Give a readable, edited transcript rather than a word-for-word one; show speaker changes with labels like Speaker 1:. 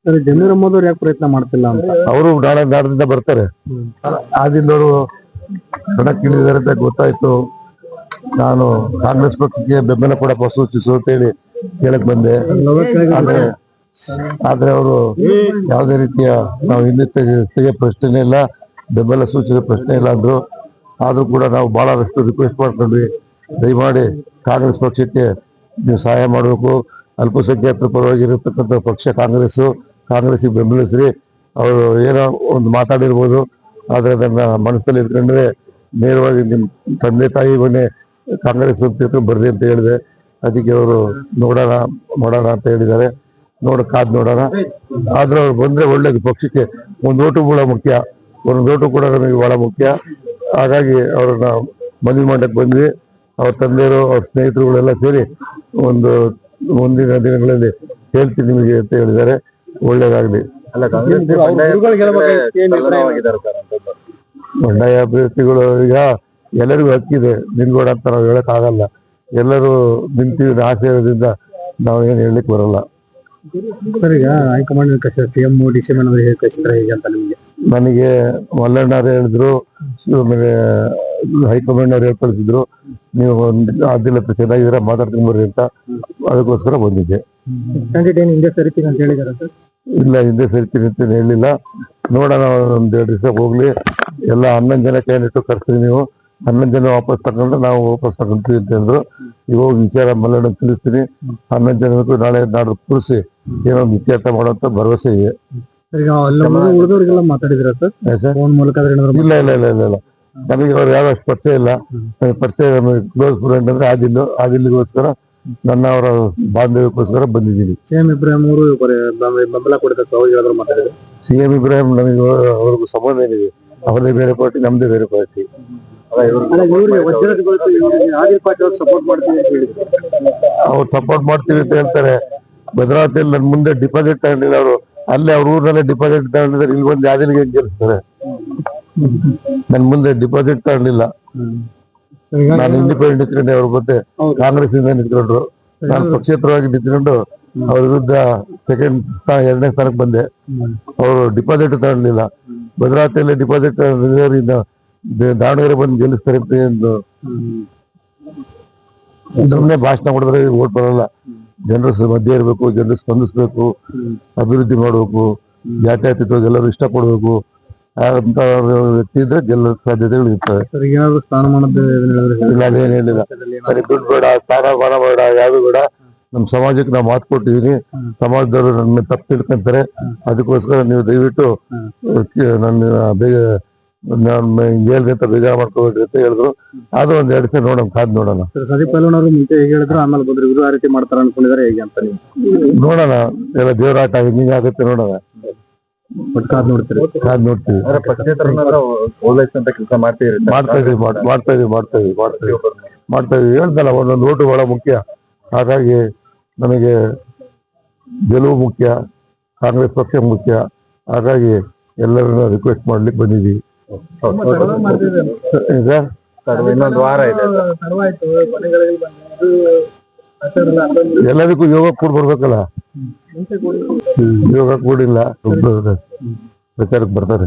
Speaker 1: Sir, Zameer Ahmed ಅವ್ರು ಯಾಕೆ ಪ್ರಯತ್ನ ಮಾಡ್ತಿಲ್ಲ ಅಂತ?
Speaker 2: ಅವರು ನಾಡದಿಂದ ಬರ್ತಾರೆ. ಆದಿಂದವರು ಕಣಕ್ಕಿಳಿದಾರೆ ಅಂತ ಗೊತ್ತಾಯ್ತು. ನಾನು ಕಾಂಗ್ರೆಸ್ ಪಕ್ಷಕ್ಕೆ ಬೆಂಬಲ ಕೂಡ ಸೂಚಿಸು ಅಂತ ಹೇಳಿ ಕೇಳಕ್ ಬಂದೆ. ಆದ್ರೆ ಅವರು ಯಾವುದೇ ರೀತಿಯ ನಾವು ಹಿಂದೆ ತೆಗೆಯ ಪ್ರಶ್ನೆ ಇಲ್ಲ, ಬೆಂಬಲ ಸೂಚಿಸೋ ಪ್ರಶ್ನೆ ಇಲ್ಲ ಅಂದ್ರು. ಆದ್ರೂ ಕೂಡ ನಾವು ಬಹಳಷ್ಟು ರಿಕ್ವೆಸ್ಟ್ ಮಾಡ್ಕೊಂಡ್ವಿ, ದಯಮಾಡಿ ಕಾಂಗ್ರೆಸ್ ಪಕ್ಷಕ್ಕೆ ನೀವು ಸಹಾಯ ಮಾಡಬೇಕು. ಅಲ್ಪಸಂಖ್ಯಾತರ ಪರವಾಗಿರತಕ್ಕಂಥ ಪಕ್ಷ ಕಾಂಗ್ರೆಸ್ಗೆ ಬೆಂಬಲಿಸ್ರಿ. ಅವರು ಏನೋ ಒಂದು ಮಾತಾಡಿರ್ಬೋದು, ಆದ್ರೆ ನನ್ನ ಮನಸ್ಸಲ್ಲಿ ಇಟ್ಕೊಂಡ್ರೆ ನೇರವಾಗಿ ನಿಮ್ಮ ತಂದೆ ತಾಯಿ ಮನೆ ಕಾಂಗ್ರೆಸ್ ಅಂತ ಬರ್ರಿ ಅಂತ ಹೇಳಿದೆ. ಅದಕ್ಕೆ ಅವರು ನೋಡೋಣ ಅಂತ ಹೇಳಿದ್ದಾರೆ. ಕಾದ್ ನೋಡೋಣ. ಆದ್ರೆ ಅವ್ರು ಬಂದ್ರೆ ಒಳ್ಳೇದು. ಪಕ್ಷಕ್ಕೆ ಒಂದು ಓಟು ಬಹಳ ಮುಖ್ಯ, ಒಂದು ಓಟು ಕೂಡ ನಮಗೆ ಬಹಳ ಮುಖ್ಯ. ಹಾಗಾಗಿ ಅವ್ರನ್ನ ಮದುವೆ ಮಾಡಕ್ಕೆ ಬಂದ್ವಿ. ಅವ್ರ ತಂದೆಯರು, ಅವ್ರ ಸ್ನೇಹಿತರುಗಳೆಲ್ಲ ಸೇರಿ ಒಂದು ಮುಂದಿನ ದಿನಗಳಲ್ಲಿ ಹೇಳ್ತೀನಿ ನಿಮಗೆ ಅಂತ ಹೇಳಿದ್ದಾರೆ. ಒಳ್ಳೇದಾಗ್ಲಿ. ಬಂಡಾಯ ಅಭ್ಯರ್ಥಿಗಳು ಈಗ ಎಲ್ಲರಿಗೂ ಹಕ್ಕಿದೆ, ನಿಲ್ಬೇಡ ಅಂತ ನಾವು ಹೇಳಕ್ ಆಗಲ್ಲ. ಎಲ್ಲರೂ ನಿಂತಿದ್ದ ಆಶಯದಿಂದ ನಾವು ಏನು ಹೇಳಲಿಕ್ಕೆ ಬರಲ್ಲ.
Speaker 1: ಸರ್, ಈಗ ಹೈಕಮಾಂಡ್ ಸಿಎಂ ಡಿಸಿಎಂ ಹೇಗೆ ಅಂತ
Speaker 2: ನನಗೆ ಮಲ್ಲಣ್ಣವ್ರು ಹೇಳಿದ್ರು, ಆಮೇಲೆ ಹೈಕಮಾಂಡ್ ಅವ್ರು ಹೇಳ್ಕೊಳ್ತಿದ್ರು, ನೀವು ಅದಿಲ್ಲ ಚೆನ್ನಾಗಿದ್ದೀರಾ ಮಾತಾಡ್ಕೊಂಡು ಬರ್ರಿ ಅಂತ. ಅದಕ್ಕೋಸ್ಕರ ಬಂದಿದ್ದೆ.
Speaker 1: ಹಿಂದೆ ಸರಿತೀನಿ ಅಂತ ಹೇಳಿದಾರೆ ಸರ್?
Speaker 2: ಇಲ್ಲ, ಹಿಂದೆ ಸರಿತೀನಿ ಅಂತ ಹೇಳಿಲ್ಲ. ನೋಡೋಣ, ಒಂದೆರಡು ದಿವಸ ಹೋಗ್ಲಿ. ಎಲ್ಲ 11 ಜನ ಕ್ಯಾಂಡಿಡೇಟ್ ಕರ್ಸ್ತೀವಿ, ನೀವು 11 ಜನ ವಾಪಸ್ ತಗೊಂಡ್ರೆ ನಾವು ವಾಪಸ್ ತಗೊಂತೀವಿ ಅಂತ ಹೇಳಿದ್ರು. ಇವಾಗ ವಿಚಾರ ಮಲ್ಲಣ್ಣ ತಿಳಿಸ್ತೀನಿ. 11 ಜನಕ್ಕೂ ನಾಡ್ದು ಕೂರಿಸಿ ಏನೋ ಒಂದು ಇತ್ಯರ್ಥ ಮಾಡುವಂತ ಭರವಸೆ ಇದೆ.
Speaker 1: ಉಳಿದವರಿಗೆಲ್ಲ ಮಾತಾಡಿದ್ರ ಸರ್?
Speaker 2: ಇಲ್ಲ ಇಲ್ಲ ಇಲ್ಲ ಇಲ್ಲ ಇಲ್ಲ ನಮಗೆ ಅವ್ರು ಯಾವ ಅಷ್ಟು ಪರಿಚಯ ಇಲ್ಲ. ಪರಿಚಯ ಕ್ಲೋಸ್ ಫ್ರೆಂಡ್ ಅಂದ್ರೆ ಆದಿಲ್ಲಿಗೋಸ್ಕರ ನನ್ನ ಅವರ ಬಾಂಧವ್ಯಕ್ಕೋಸ್ಕರ ಬಂದಿದ್ದೀವಿ.
Speaker 1: ಸಿಎಂ ಇಬ್ರಾಹಿಂ ಅವರು ಬೆಂಬಲ ಕೊಡ್ತಾರೆ ಮಾತಾಡಿದ್ರು.
Speaker 2: ಸಿಎಂ ಇಬ್ರಾಹಿಂ ನಮಗೆ ಅವ್ರಿಗೂ ಸಂಬಂಧ ಏನಿದೆ? ಅವ್ರದೇ ಬೇರೆ ಪಾರ್ಟಿ, ನಮ್ದೇ ಬೇರೆ ಪಾರ್ಟಿ. ಅವ್ರು ಸಪೋರ್ಟ್ ಮಾಡ್ತೀವಿ ಅಂತ ಹೇಳ್ತಾರೆ. ಭದ್ರಾವತಿಯಲ್ಲಿ ನನ್ನ ಮುಂದೆ ಡಿಪಾಸಿಟ್ ತಗೊಂಡಿಲ್ಲ ಅವರು. ಅಲ್ಲೇ ಅವ್ರ ಊರಿನಲ್ಲೇ ಡಿಪಾಸಿಟ್ ತಗೊಂಡಿದ್ದಾರೆ. ಇಲ್ಲಿ ಬಂದು ಯಾವ್ದಿಗೆ ಗೆಲ್ಸ್ತಾರೆ? ನನ್ ಮುಂದೆ ಡಿಪಾಸಿಟ್ ತಗೊಂಡಿಲ್ಲ. ನಾನು ಇಂಡಿಪೆಂಡೆಂಟ್ ನಿಂತ್ಕೊಂಡೆ, ಅವ್ರ ಮತ್ತೆ ಕಾಂಗ್ರೆಸ್ ಇಂದ ನಿಂತ್ಕೊಂಡ್ರು. ನಾನು ಪಕ್ಷೇತರವಾಗಿ ನಿಂತ್ಕೊಂಡು ಅವ್ರ ವಿರುದ್ಧ ಎರಡನೇ ಸ್ಥಾನಕ್ಕೆ ಬಂದೆ. ಅವರು ಡಿಪಾಸಿಟ್ ತಗೊಂಡಿಲ್ಲ. ಭದ್ರಾವತಿಯಲ್ಲಿ ಡಿಪಾಸಿಟ್ ದಾವಣಗೆರೆ ಬಂದು ಗೆಲ್ಲಿಸ್ತಾರೆ ಅಂತ ಎಂದು ಸುಮ್ಮನೆ ಭಾಷಣ ಮಾಡಿದ್ರೆ ಓಟ್ ಬರಲ್ಲ. ಜನರ ಮಧ್ಯೆ ಇರಬೇಕು, ಜನರು ಸ್ಪಂದಿಸ್ಬೇಕು, ಅಭಿವೃದ್ಧಿ ಮಾಡಬೇಕು, ಜಾತ್ಯತೀತವಾಗಿ ಎಲ್ಲರೂ ಇಷ್ಟಪಡ್ಬೇಕು ಅಂತ ವ್ಯಕ್ತಿ ಇದ್ರೆ ಗೆಲ್ಲೋ ಸಾಧ್ಯತೆಗಳು ಇರ್ತವೆ. ಇಲ್ಲ, ಅದೇನು ಹೇಳಿಲ್ಲ. ಸರಿ, ದುಡ್ಡು ಬೇಡ, ಸ್ಥಾನಮಾನ ಬೇಡ, ಯಾವ್ದು ಬೇಡ. ನಮ್ಮ ಸಮಾಜಕ್ಕೆ ನಾವು ಮಾತು ಕೊಟ್ಟಿದೀನಿ. ಸಮಾಜದವರು ನನ್ನ ತಪ್ಪು ತಿಳ್ಕೊಂತಾರೆ. ಅದಕ್ಕೋಸ್ಕರ ನೀವು ದಯವಿಟ್ಟು ನನ್ನ ನಾನು ಹೇಳ್ದೆ ಅಂತ ಬೇಜಾರು ಮಾಡ್ಕೋಬೇಡ್ರಿ ಅಂತ ಹೇಳಿದ್ರು. ಅದು ಒಂದ್ 2 ದಿವಸ ನೋಡೋಣ, ಕಾದ್ ನೋಡೋಣ.
Speaker 1: ಸಂದೀಪ್ ಪೈಲ್ವಾನ್ ಅವರು ಮುಂಚೆ ಹೇಗೆ ಹೇಳಿದ್ರು, ಆಮೇಲೆ ಬಂದ್ರು, ಇವರು ಆ ರೀತಿ ಮಾಡ್ತಾರ ಅನ್ಕೊಂಡಿದ್ದಾರೆ ಹೇಗೆ ಅಂತ ನೀವು
Speaker 2: ನೋಡೋಣ. ಎಲ್ಲ ದೇವರಾಟ ಹಿಂಗೆ ಆಗುತ್ತೆ, ನೋಡೋಣ.
Speaker 1: ಕಾದ್ ನೋಡ್ತೀವಿ.
Speaker 2: ಕೆಲಸ ಮಾಡ್ತಾ ಇದೀವಿ. ಹೇಳ್ದಲ್ಲ, ಒಂದೊಂದು ಓಟು ಬಹಳ ಮುಖ್ಯ. ಹಾಗಾಗಿ ನಮಗೆ ಗೆಲುವು ಮುಖ್ಯ, ಕಾಂಗ್ರೆಸ್ ಪಕ್ಷ ಮುಖ್ಯ. ಹಾಗಾಗಿ ಎಲ್ಲರನ್ನ ರಿಕ್ವೆಸ್ಟ್ ಮಾಡ್ಲಿಕ್ಕೆ ಬಂದಿದ್ದೀವಿ.
Speaker 3: ಇನ್ನೊಂದು ವಾರ ಇದೆ.
Speaker 2: ಎಲ್ಲದಕ್ಕೂ ಯೋಗ ಕೂಡ ಬರ್ಬೇಕಲ್ಲ. ಯೋಗ ಕೂಡಿಲ್ಲ, ಪ್ರಚಾರಕ್ಕೆ ಬರ್ತಾರೆ.